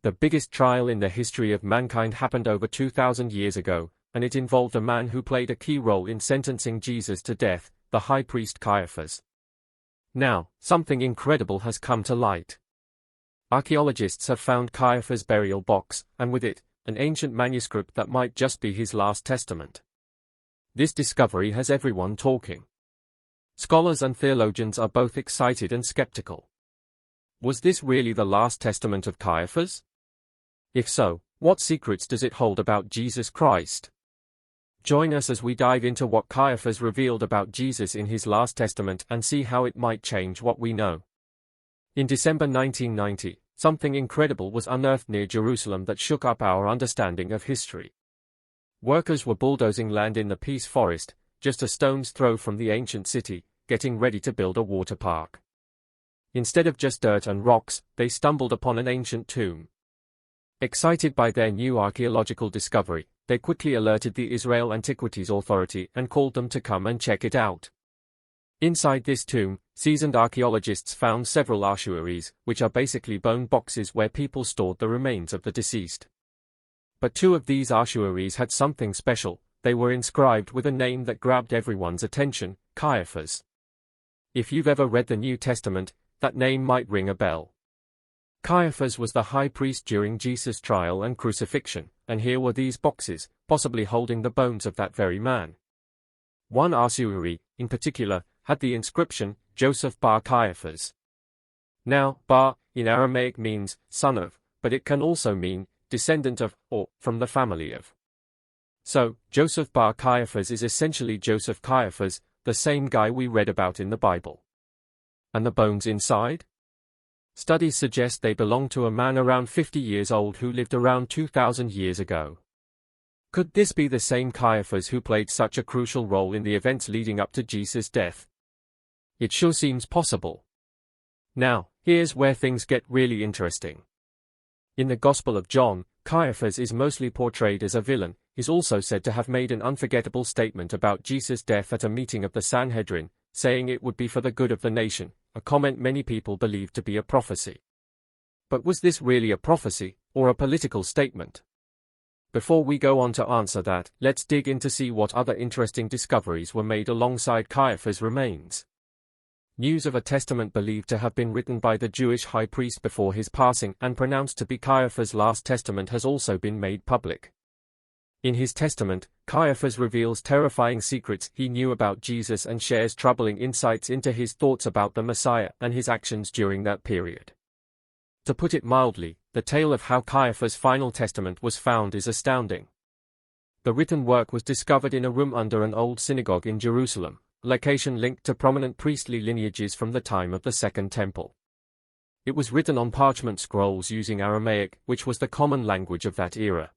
The biggest trial in the history of mankind happened over 2,000 years ago, and it involved a man who played a key role in sentencing Jesus to death, the high priest Caiaphas. Now, something incredible has come to light. Archaeologists have found Caiaphas' burial box, and with it, an ancient manuscript that might just be his last testament. This discovery has everyone talking. Scholars and theologians are both excited and skeptical. Was this really the last testament of Caiaphas? If so, what secrets does it hold about Jesus Christ? Join us as we dive into what Caiaphas revealed about Jesus in his last testament and see how it might change what we know. In December 1990, something incredible was unearthed near Jerusalem that shook up our understanding of history. Workers were bulldozing land in the Peace Forest, just a stone's throw from the ancient city, getting ready to build a water park. Instead of just dirt and rocks, they stumbled upon an ancient tomb. Excited by their new archaeological discovery, they quickly alerted the Israel Antiquities Authority and called them to come and check it out. Inside this tomb, seasoned archaeologists found several ossuaries, which are basically bone boxes where people stored the remains of the deceased. But two of these ossuaries had something special. They were inscribed with a name that grabbed everyone's attention: Caiaphas. If you've ever read the New Testament, that name might ring a bell. Caiaphas was the high priest during Jesus' trial and crucifixion, and here were these boxes, possibly holding the bones of that very man. One ossuary, in particular, had the inscription, Joseph bar Caiaphas. Now, bar, in Aramaic means, son of, but it can also mean, descendant of, or, from the family of. So, Joseph bar Caiaphas is essentially Joseph Caiaphas, the same guy we read about in the Bible. And the bones inside? Studies suggest they belong to a man around 50 years old who lived around 2,000 years ago. Could this be the same Caiaphas who played such a crucial role in the events leading up to Jesus' death? It sure seems possible. Now, here's where things get really interesting. In the Gospel of John, Caiaphas is mostly portrayed as a villain. He's also said to have made an unforgettable statement about Jesus' death at a meeting of the Sanhedrin, saying it would be for the good of the nation, a comment many people believe to be a prophecy. But was this really a prophecy, or a political statement? Before we go on to answer that, let's dig in to see what other interesting discoveries were made alongside Caiaphas' remains. News of a testament believed to have been written by the Jewish high priest before his passing and pronounced to be Caiaphas' last testament has also been made public. In his testament, Caiaphas reveals terrifying secrets he knew about Jesus and shares troubling insights into his thoughts about the Messiah and his actions during that period. To put it mildly, the tale of how Caiaphas' final testament was found is astounding. The written work was discovered in a room under an old synagogue in Jerusalem, a location linked to prominent priestly lineages from the time of the Second Temple. It was written on parchment scrolls using Aramaic, which was the common language of that era.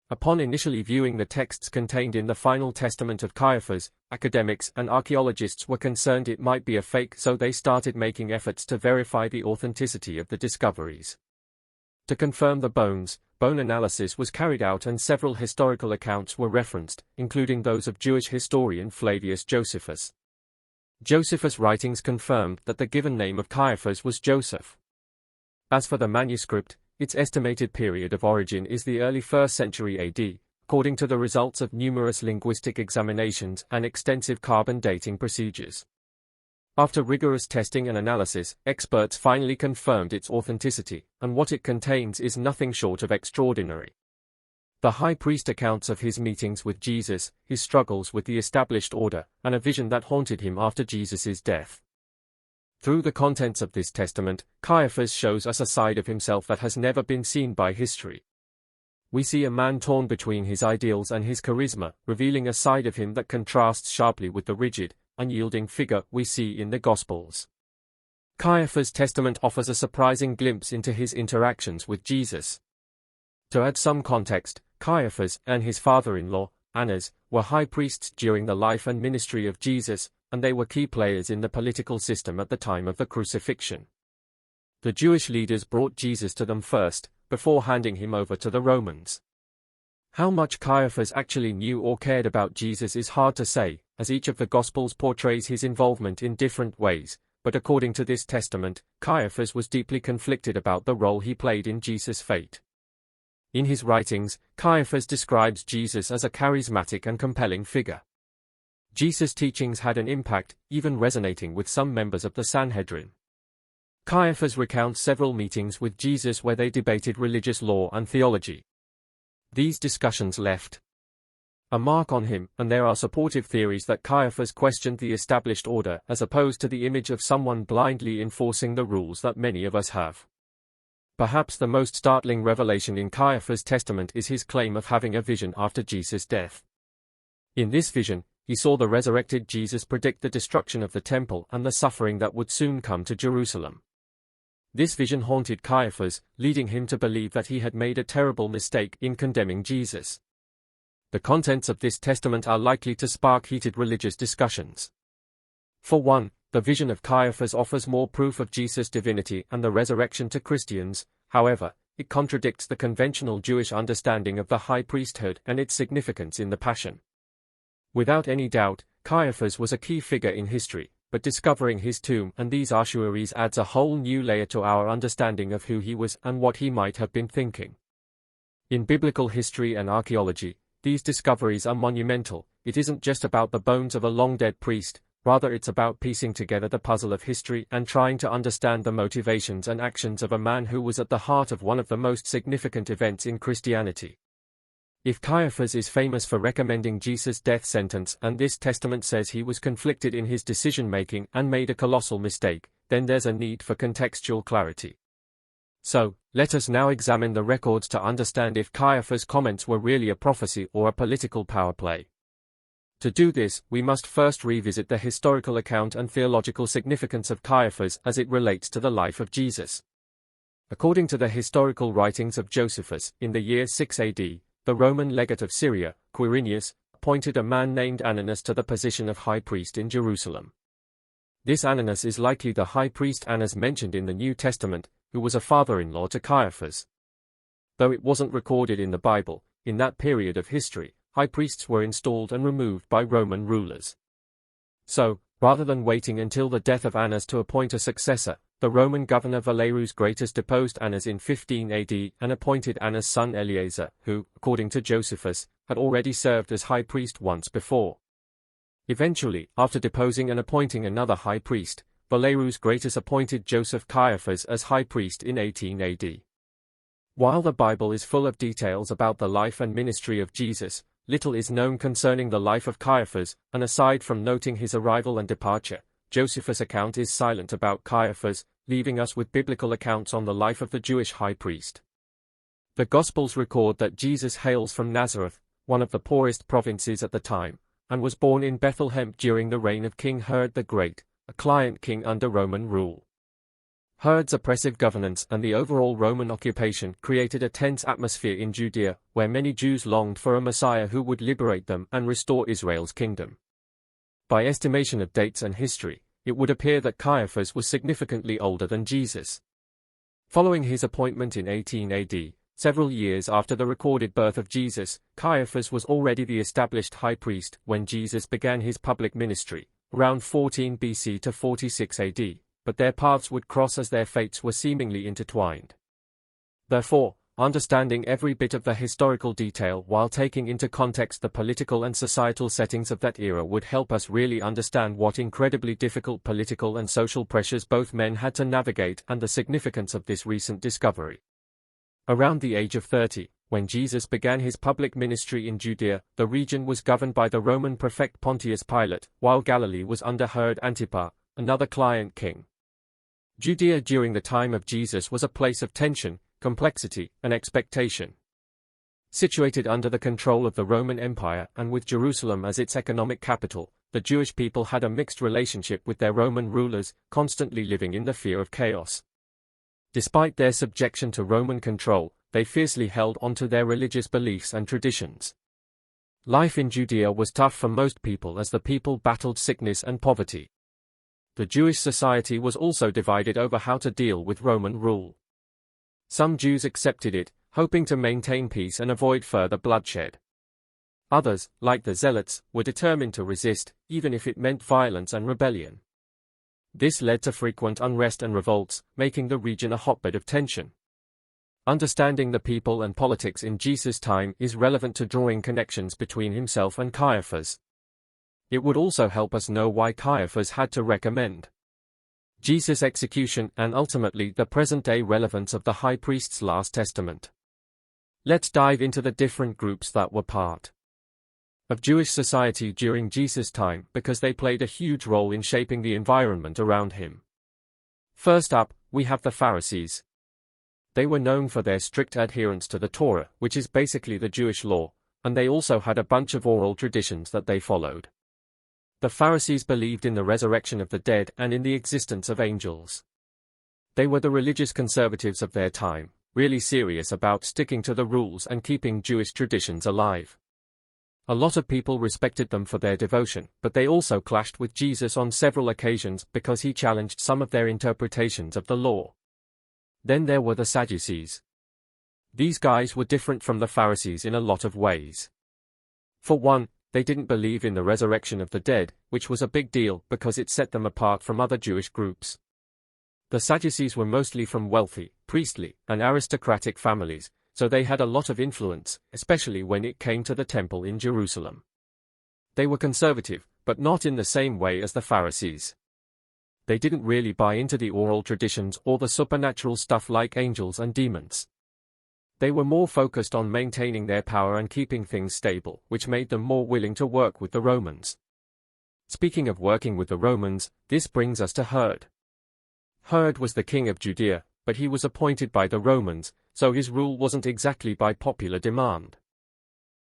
Upon initially viewing the texts contained in the final testament of Caiaphas, academics and archaeologists were concerned it might be a fake, so they started making efforts to verify the authenticity of the discoveries. To confirm the bones, bone analysis was carried out and several historical accounts were referenced, including those of Jewish historian Flavius Josephus. Josephus' writings confirmed that the given name of Caiaphas was Joseph. As for the manuscript, its estimated period of origin is the early 1st century AD, according to the results of numerous linguistic examinations and extensive carbon dating procedures. After rigorous testing and analysis, experts finally confirmed its authenticity, and what it contains is nothing short of extraordinary. The high priest accounts of his meetings with Jesus, his struggles with the established order, and a vision that haunted him after Jesus' death. Through the contents of this testament, Caiaphas shows us a side of himself that has never been seen by history. We see a man torn between his ideals and his charisma, revealing a side of him that contrasts sharply with the rigid, unyielding figure we see in the Gospels. Caiaphas' testament offers a surprising glimpse into his interactions with Jesus. To add some context, Caiaphas and his father-in-law, Annas, were high priests during the life and ministry of Jesus, and they were key players in the political system at the time of the crucifixion. The Jewish leaders brought Jesus to them first, before handing him over to the Romans. How much Caiaphas actually knew or cared about Jesus is hard to say, as each of the Gospels portrays his involvement in different ways, but according to this testament, Caiaphas was deeply conflicted about the role he played in Jesus' fate. In his writings, Caiaphas describes Jesus as a charismatic and compelling figure. Jesus' teachings had an impact, even resonating with some members of the Sanhedrin. Caiaphas recounts several meetings with Jesus where they debated religious law and theology. These discussions left a mark on him, and there are supportive theories that Caiaphas questioned the established order as opposed to the image of someone blindly enforcing the rules that many of us have. Perhaps the most startling revelation in Caiaphas' testament is his claim of having a vision after Jesus' death. In this vision, he saw the resurrected Jesus predict the destruction of the temple and the suffering that would soon come to Jerusalem. This vision haunted Caiaphas, leading him to believe that he had made a terrible mistake in condemning Jesus. The contents of this testament are likely to spark heated religious discussions. For one, the vision of Caiaphas offers more proof of Jesus' divinity and the resurrection to Christians. However, it contradicts the conventional Jewish understanding of the high priesthood and its significance in the Passion. Without any doubt, Caiaphas was a key figure in history, but discovering his tomb and these ossuaries adds a whole new layer to our understanding of who he was and what he might have been thinking. In biblical history and archaeology, these discoveries are monumental. It isn't just about the bones of a long-dead priest, rather it's about piecing together the puzzle of history and trying to understand the motivations and actions of a man who was at the heart of one of the most significant events in Christianity. If Caiaphas is famous for recommending Jesus' death sentence and this testament says he was conflicted in his decision-making and made a colossal mistake, then there's a need for contextual clarity. So, let us now examine the records to understand if Caiaphas' comments were really a prophecy or a political power play. To do this, we must first revisit the historical account and theological significance of Caiaphas as it relates to the life of Jesus. According to the historical writings of Josephus, in the year 6 AD, the Roman legate of Syria, Quirinius, appointed a man named Ananus to the position of high priest in Jerusalem. This Ananus is likely the high priest Annas mentioned in the New Testament, who was a father-in-law to Caiaphas. Though it wasn't recorded in the Bible, in that period of history, high priests were installed and removed by Roman rulers. So, rather than waiting until the death of Annas to appoint a successor, the Roman governor Valerius Gratus deposed Annas in 15 AD and appointed Annas' son Eleazar, who, according to Josephus, had already served as high priest once before. Eventually, after deposing and appointing another high priest, Valerius Gratus appointed Joseph Caiaphas as high priest in 18 AD. While the Bible is full of details about the life and ministry of Jesus, little is known concerning the life of Caiaphas, and aside from noting his arrival and departure, Josephus' account is silent about Caiaphas, leaving us with biblical accounts on the life of the Jewish high priest. The Gospels record that Jesus hails from Nazareth, one of the poorest provinces at the time, and was born in Bethlehem during the reign of King Herod the Great, a client king under Roman rule. Herod's oppressive governance and the overall Roman occupation created a tense atmosphere in Judea, where many Jews longed for a Messiah who would liberate them and restore Israel's kingdom. By estimation of dates and history, it would appear that Caiaphas was significantly older than Jesus. Following his appointment in 18 AD, several years after the recorded birth of Jesus, Caiaphas was already the established high priest when Jesus began his public ministry, around 14 BC to 46 AD, but their paths would cross as their fates were seemingly intertwined. Therefore, understanding every bit of the historical detail while taking into context the political and societal settings of that era would help us really understand what incredibly difficult political and social pressures both men had to navigate and the significance of this recent discovery. Around the age of 30, when Jesus began his public ministry in Judea, the region was governed by the Roman prefect Pontius Pilate, while Galilee was under Herod Antipas, another client king. Judea during the time of Jesus was a place of tension, complexity, and expectation. Situated under the control of the Roman Empire and with Jerusalem as its economic capital, the Jewish people had a mixed relationship with their Roman rulers, constantly living in the fear of chaos. Despite their subjection to Roman control, they fiercely held onto their religious beliefs and traditions. Life in Judea was tough for most people as the people battled sickness and poverty. The Jewish society was also divided over how to deal with Roman rule. Some Jews accepted it, hoping to maintain peace and avoid further bloodshed. Others, like the Zealots, were determined to resist, even if it meant violence and rebellion. This led to frequent unrest and revolts, making the region a hotbed of tension. Understanding the people and politics in Jesus' time is relevant to drawing connections between himself and Caiaphas. It would also help us know why Caiaphas had to recommend Jesus' execution and ultimately the present-day relevance of the high priest's last testament. Let's dive into the different groups that were part of Jewish society during Jesus' time because they played a huge role in shaping the environment around him. First up, we have the Pharisees. They were known for their strict adherence to the Torah, which is basically the Jewish law, and they also had a bunch of oral traditions that they followed. The Pharisees believed in the resurrection of the dead and in the existence of angels. They were the religious conservatives of their time, really serious about sticking to the rules and keeping Jewish traditions alive. A lot of people respected them for their devotion, but they also clashed with Jesus on several occasions because he challenged some of their interpretations of the law. Then there were the Sadducees. These guys were different from the Pharisees in a lot of ways. For one, they didn't believe in the resurrection of the dead, which was a big deal because it set them apart from other Jewish groups. The Sadducees were mostly from wealthy, priestly, and aristocratic families, so they had a lot of influence, especially when it came to the temple in Jerusalem. They were conservative, but not in the same way as the Pharisees. They didn't really buy into the oral traditions or the supernatural stuff like angels and demons. They were more focused on maintaining their power and keeping things stable, which made them more willing to work with the Romans. Speaking of working with the Romans, this brings us to Herod. Herod was the king of Judea, but he was appointed by the Romans, so his rule wasn't exactly by popular demand.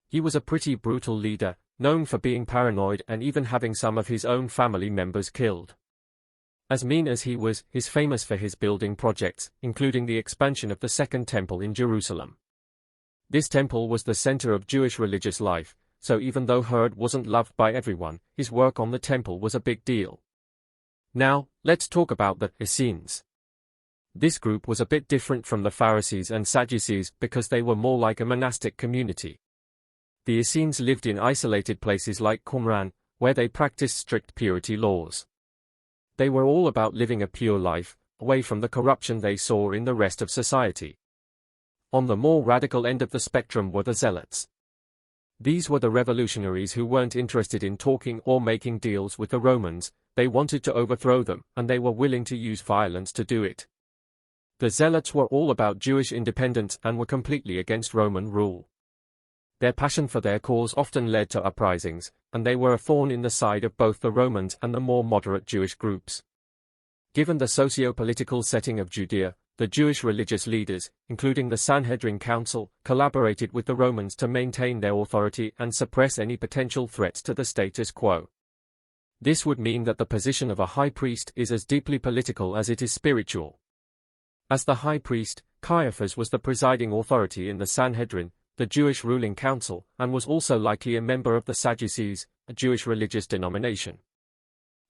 He was a pretty brutal leader, known for being paranoid and even having some of his own family members killed. As mean as he was, he's famous for his building projects, including the expansion of the Second Temple in Jerusalem. This temple was the center of Jewish religious life, so even though Herod wasn't loved by everyone, his work on the temple was a big deal. Now, let's talk about the Essenes. This group was a bit different from the Pharisees and Sadducees because they were more like a monastic community. The Essenes lived in isolated places like Qumran, where they practiced strict purity laws. They were all about living a pure life, away from the corruption they saw in the rest of society. On the more radical end of the spectrum were the Zealots. These were the revolutionaries who weren't interested in talking or making deals with the Romans, they wanted to overthrow them, and they were willing to use violence to do it. The Zealots were all about Jewish independence and were completely against Roman rule. Their passion for their cause often led to uprisings, and they were a thorn in the side of both the Romans and the more moderate Jewish groups. Given the socio-political setting of Judea, the Jewish religious leaders, including the Sanhedrin Council, collaborated with the Romans to maintain their authority and suppress any potential threats to the status quo. This would mean that the position of a high priest is as deeply political as it is spiritual. As the high priest, Caiaphas was the presiding authority in the Sanhedrin, the Jewish ruling council, and was also likely a member of the Sadducees, a Jewish religious denomination.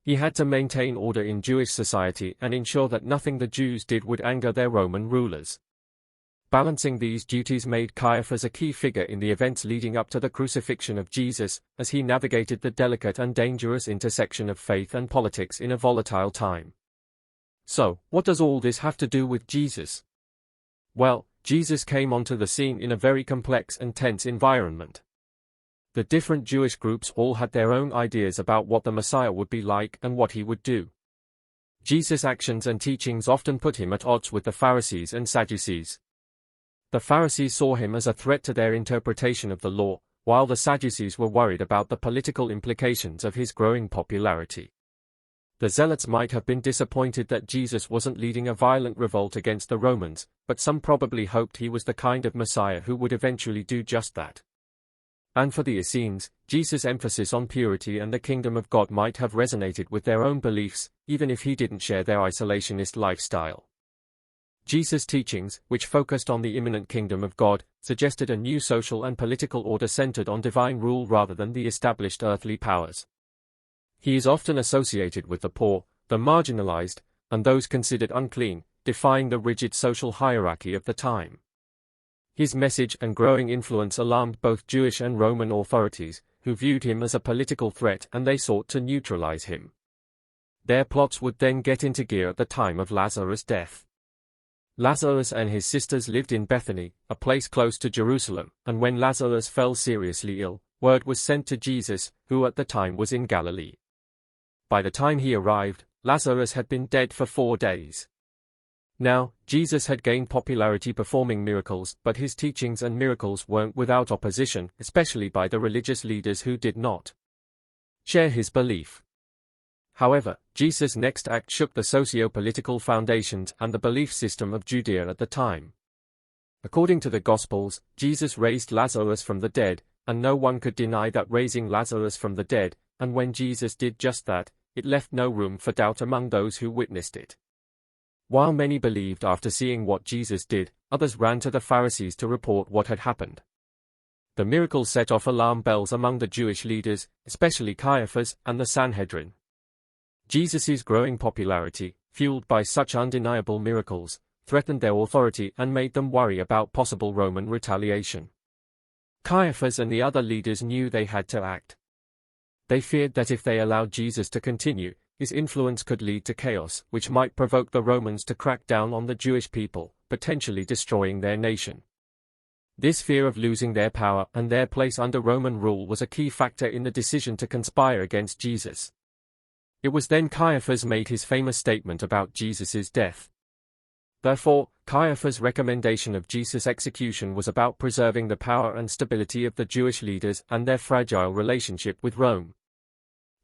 He had to maintain order in Jewish society and ensure that nothing the Jews did would anger their Roman rulers. Balancing these duties made Caiaphas a key figure in the events leading up to the crucifixion of Jesus, as he navigated the delicate and dangerous intersection of faith and politics in a volatile time. So, what does all this have to do with Jesus? Well, Jesus came onto the scene in a very complex and tense environment. The different Jewish groups all had their own ideas about what the Messiah would be like and what he would do. Jesus' actions and teachings often put him at odds with the Pharisees and Sadducees. The Pharisees saw him as a threat to their interpretation of the law, while the Sadducees were worried about the political implications of his growing popularity. The Zealots might have been disappointed that Jesus wasn't leading a violent revolt against the Romans, but some probably hoped he was the kind of Messiah who would eventually do just that. And for the Essenes, Jesus' emphasis on purity and the kingdom of God might have resonated with their own beliefs, even if he didn't share their isolationist lifestyle. Jesus' teachings, which focused on the imminent kingdom of God, suggested a new social and political order centered on divine rule rather than the established earthly powers. He is often associated with the poor, the marginalized, and those considered unclean, defying the rigid social hierarchy of the time. His message and growing influence alarmed both Jewish and Roman authorities, who viewed him as a political threat and they sought to neutralize him. Their plots would then get into gear at the time of Lazarus' death. Lazarus and his sisters lived in Bethany, a place close to Jerusalem, and when Lazarus fell seriously ill, word was sent to Jesus, who at the time was in Galilee. By the time he arrived, Lazarus had been dead for 4 days. Now, Jesus had gained popularity performing miracles, but his teachings and miracles weren't without opposition, especially by the religious leaders who did not share his belief. However, Jesus' next act shook the socio-political foundations and the belief system of Judea at the time. According to the Gospels, Jesus raised Lazarus from the dead, and no one could deny that raising Lazarus from the dead, and when Jesus did just that, it left no room for doubt among those who witnessed it. While many believed after seeing what Jesus did, others ran to the Pharisees to report what had happened. The miracle set off alarm bells among the Jewish leaders, especially Caiaphas and the Sanhedrin. Jesus' growing popularity, fueled by such undeniable miracles, threatened their authority and made them worry about possible Roman retaliation. Caiaphas and the other leaders knew they had to act. They feared that if they allowed Jesus to continue, his influence could lead to chaos, which might provoke the Romans to crack down on the Jewish people, potentially destroying their nation. This fear of losing their power and their place under Roman rule was a key factor in the decision to conspire against Jesus. It was then Caiaphas made his famous statement about Jesus' death. Therefore, Caiaphas' recommendation of Jesus' execution was about preserving the power and stability of the Jewish leaders and their fragile relationship with Rome.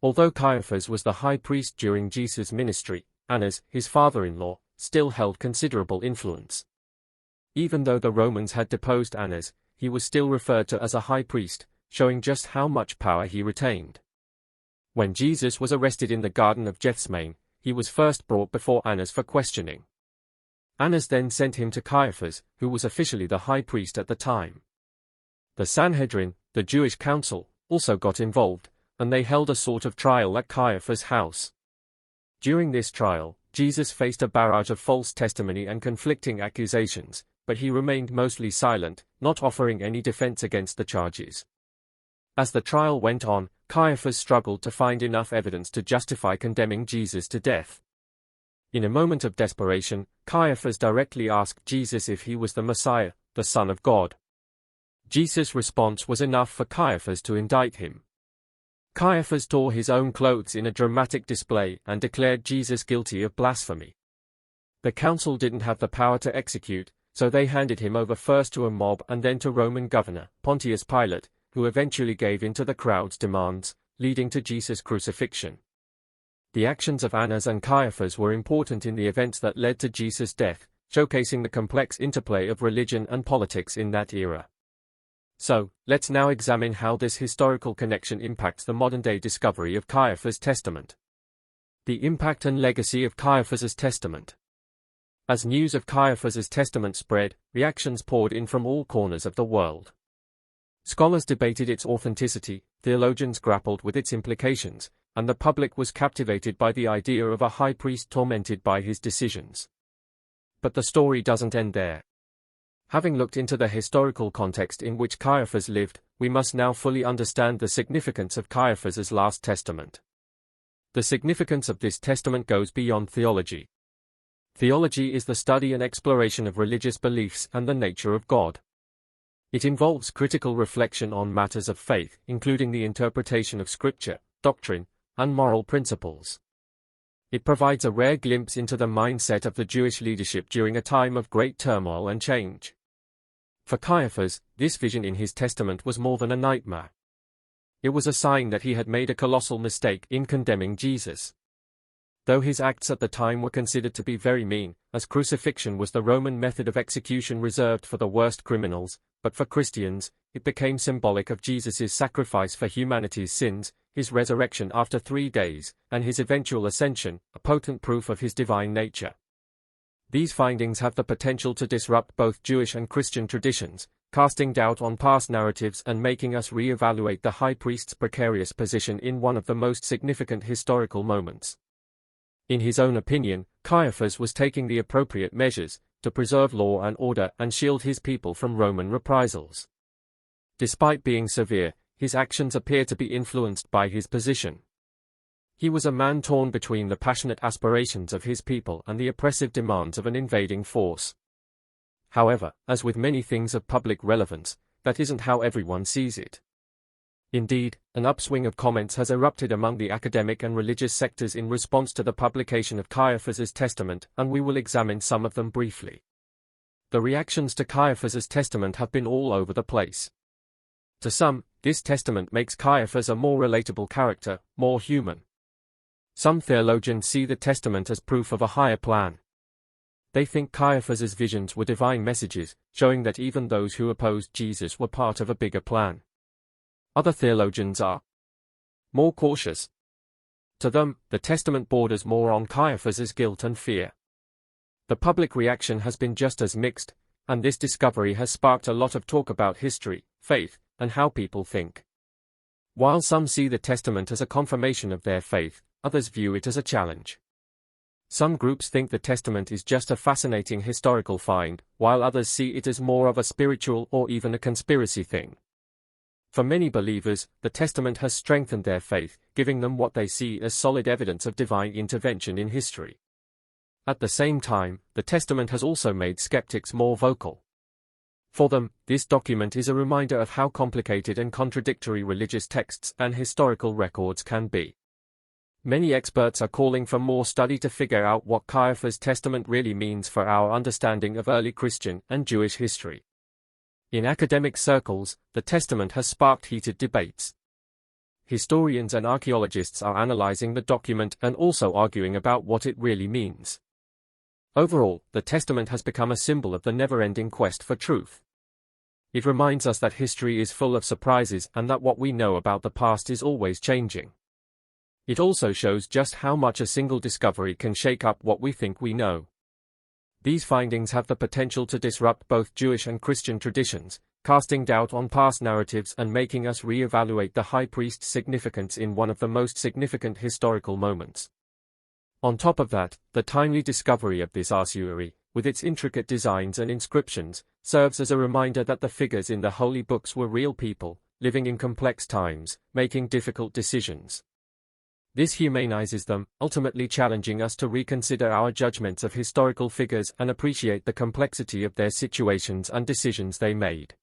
Although Caiaphas was the high priest during Jesus' ministry, Annas, his father-in-law, still held considerable influence. Even though the Romans had deposed Annas, he was still referred to as a high priest, showing just how much power he retained. When Jesus was arrested in the Garden of Gethsemane, he was first brought before Annas for questioning. Annas then sent him to Caiaphas, who was officially the high priest at the time. The Sanhedrin, the Jewish council, also got involved, and they held a sort of trial at Caiaphas' house. During this trial, Jesus faced a barrage of false testimony and conflicting accusations, but he remained mostly silent, not offering any defense against the charges. As the trial went on, Caiaphas struggled to find enough evidence to justify condemning Jesus to death. In a moment of desperation, Caiaphas directly asked Jesus if he was the Messiah, the Son of God. Jesus' response was enough for Caiaphas to indict him. Caiaphas tore his own clothes in a dramatic display and declared Jesus guilty of blasphemy. The council didn't have the power to execute, so they handed him over first to a mob and then to Roman governor, Pontius Pilate, who eventually gave in to the crowd's demands, leading to Jesus' crucifixion. The actions of Annas and Caiaphas were important in the events that led to Jesus' death, showcasing the complex interplay of religion and politics in that era. So, let's now examine how this historical connection impacts the modern-day discovery of Caiaphas' testament. The impact and legacy of Caiaphas' testament. As news of Caiaphas' testament spread, reactions poured in from all corners of the world. Scholars debated its authenticity, theologians grappled with its implications, and the public was captivated by the idea of a high priest tormented by his decisions. But the story doesn't end there. Having looked into the historical context in which Caiaphas lived, we must now fully understand the significance of Caiaphas' last testament. The significance of this testament goes beyond theology. Theology is the study and exploration of religious beliefs and the nature of God. It involves critical reflection on matters of faith, including the interpretation of scripture, doctrine, and moral principles. It provides a rare glimpse into the mindset of the Jewish leadership during a time of great turmoil and change. For Caiaphas, this vision in his testament was more than a nightmare. It was a sign that he had made a colossal mistake in condemning Jesus. Though his acts at the time were considered to be very mean, as crucifixion was the Roman method of execution reserved for the worst criminals, but for Christians, it became symbolic of Jesus' sacrifice for humanity's sins, his resurrection after 3 days, and his eventual ascension, a potent proof of his divine nature. These findings have the potential to disrupt both Jewish and Christian traditions, casting doubt on past narratives and making us re-evaluate the high priest's precarious position in one of the most significant historical moments. In his own opinion, Caiaphas was taking the appropriate measures to preserve law and order and shield his people from Roman reprisals. Despite being severe, his actions appear to be influenced by his position. He was a man torn between the passionate aspirations of his people and the oppressive demands of an invading force. However, as with many things of public relevance, that isn't how everyone sees it. Indeed, an upswing of comments has erupted among the academic and religious sectors in response to the publication of Caiaphas's testament, and we will examine some of them briefly. The reactions to Caiaphas's testament have been all over the place. To some, this testament makes Caiaphas a more relatable character, more human. Some theologians see the testament as proof of a higher plan. They think Caiaphas's visions were divine messages, showing that even those who opposed Jesus were part of a bigger plan. Other theologians are more cautious. To them, the testament borders more on Caiaphas's guilt and fear. The public reaction has been just as mixed, and this discovery has sparked a lot of talk about history, faith, and how people think. While some see the testament as a confirmation of their faith, others view it as a challenge. Some groups think the testament is just a fascinating historical find, while others see it as more of a spiritual or even a conspiracy thing. For many believers, the testament has strengthened their faith, giving them what they see as solid evidence of divine intervention in history. At the same time, the testament has also made skeptics more vocal. For them, this document is a reminder of how complicated and contradictory religious texts and historical records can be. Many experts are calling for more study to figure out what Caiaphas' testament really means for our understanding of early Christian and Jewish history. In academic circles, the testament has sparked heated debates. Historians and archaeologists are analyzing the document and also arguing about what it really means. Overall, the testament has become a symbol of the never-ending quest for truth. It reminds us that history is full of surprises and that what we know about the past is always changing. It also shows just how much a single discovery can shake up what we think we know. These findings have the potential to disrupt both Jewish and Christian traditions, casting doubt on past narratives and making us re-evaluate the high priest's significance in one of the most significant historical moments. On top of that, the timely discovery of this ossuary, with its intricate designs and inscriptions, serves as a reminder that the figures in the holy books were real people, living in complex times, making difficult decisions. This humanizes them, ultimately challenging us to reconsider our judgments of historical figures and appreciate the complexity of their situations and decisions they made.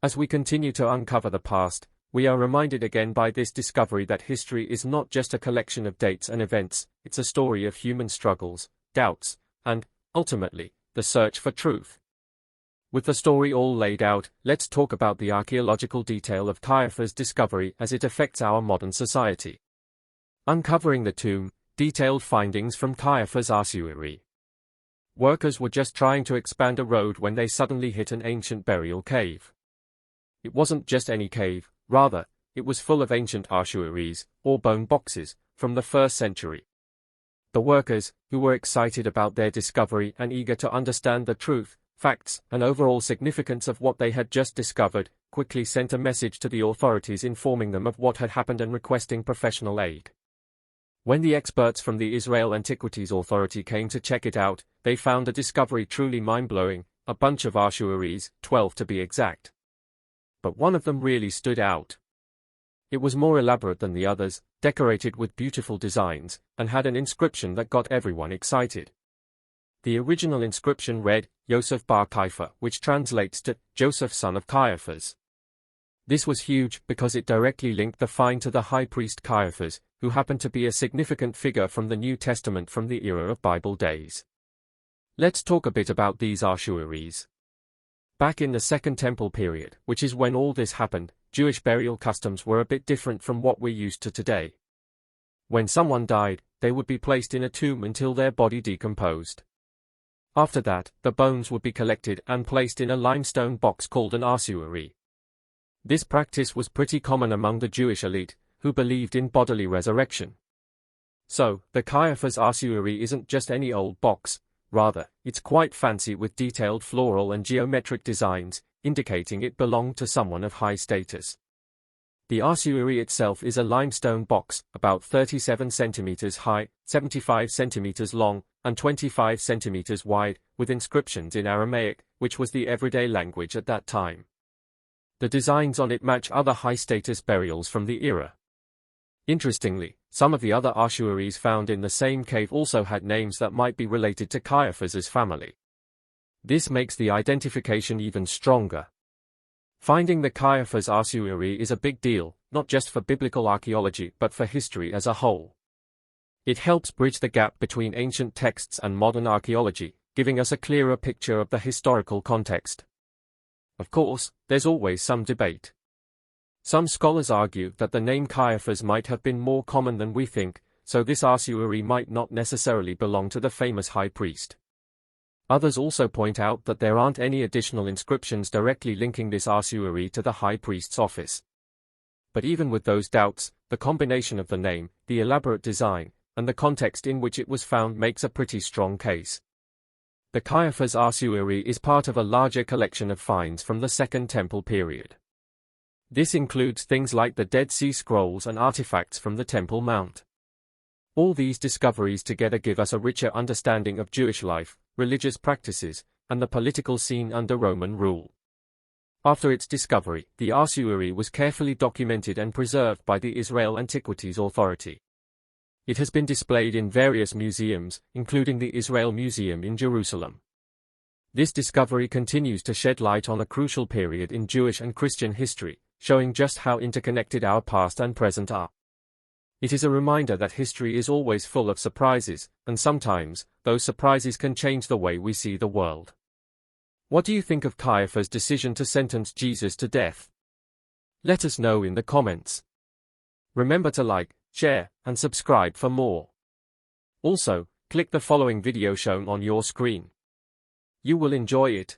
As we continue to uncover the past, we are reminded again by this discovery that history is not just a collection of dates and events, it's a story of human struggles, doubts, and, ultimately, the search for truth. With the story all laid out, let's talk about the archaeological detail of Caiaphas' discovery as it affects our modern society. Uncovering the tomb, detailed findings from Caiaphas' ossuary. Workers were just trying to expand a road when they suddenly hit an ancient burial cave. It wasn't just any cave, rather, it was full of ancient ossuaries, or bone boxes, from the 1st century. The workers, who were excited about their discovery and eager to understand the truth, facts, and overall significance of what they had just discovered, quickly sent a message to the authorities informing them of what had happened and requesting professional aid. When the experts from the Israel Antiquities Authority came to check it out, they found a discovery truly mind-blowing, a bunch of ossuaries, 12 to be exact. But one of them really stood out. It was more elaborate than the others, decorated with beautiful designs, and had an inscription that got everyone excited. The original inscription read, Yosef bar Caiaphas, which translates to, Joseph son of Caiaphas. This was huge because it directly linked the find to the high priest Caiaphas, who happened to be a significant figure from the New Testament from the era of Bible days. Let's talk a bit about these ossuaries. Back in the Second Temple period, which is when all this happened, Jewish burial customs were a bit different from what we're used to today. When someone died, they would be placed in a tomb until their body decomposed. After that, the bones would be collected and placed in a limestone box called an ossuary. This practice was pretty common among the Jewish elite, who believed in bodily resurrection. So, the Caiaphas ossuary isn't just any old box, rather, it's quite fancy with detailed floral and geometric designs, indicating it belonged to someone of high status. The ossuary itself is a limestone box, about 37 centimeters high, 75 centimeters long, and 25 centimeters wide, with inscriptions in Aramaic, which was the everyday language at that time. The designs on it match other high-status burials from the era. Interestingly, some of the other ossuaries found in the same cave also had names that might be related to Caiaphas's family. This makes the identification even stronger. Finding the Caiaphas ossuary is a big deal, not just for biblical archaeology but for history as a whole. It helps bridge the gap between ancient texts and modern archaeology, giving us a clearer picture of the historical context. Of course, there's always some debate. Some scholars argue that the name Caiaphas might have been more common than we think, so this ossuary might not necessarily belong to the famous high priest. Others also point out that there aren't any additional inscriptions directly linking this ossuary to the high priest's office. But even with those doubts, the combination of the name, the elaborate design, and the context in which it was found makes a pretty strong case. The Caiaphas ossuary is part of a larger collection of finds from the Second Temple period. This includes things like the Dead Sea Scrolls and artifacts from the Temple Mount. All these discoveries together give us a richer understanding of Jewish life, religious practices, and the political scene under Roman rule. After its discovery, the ossuary was carefully documented and preserved by the Israel Antiquities Authority. It has been displayed in various museums, including the Israel Museum in Jerusalem. This discovery continues to shed light on a crucial period in Jewish and Christian history, showing just how interconnected our past and present are. It is a reminder that history is always full of surprises, and sometimes, those surprises can change the way we see the world. What do you think of Caiaphas' decision to sentence Jesus to death? Let us know in the comments. Remember to like, share, and subscribe for more. Also, click the following video shown on your screen. You will enjoy it.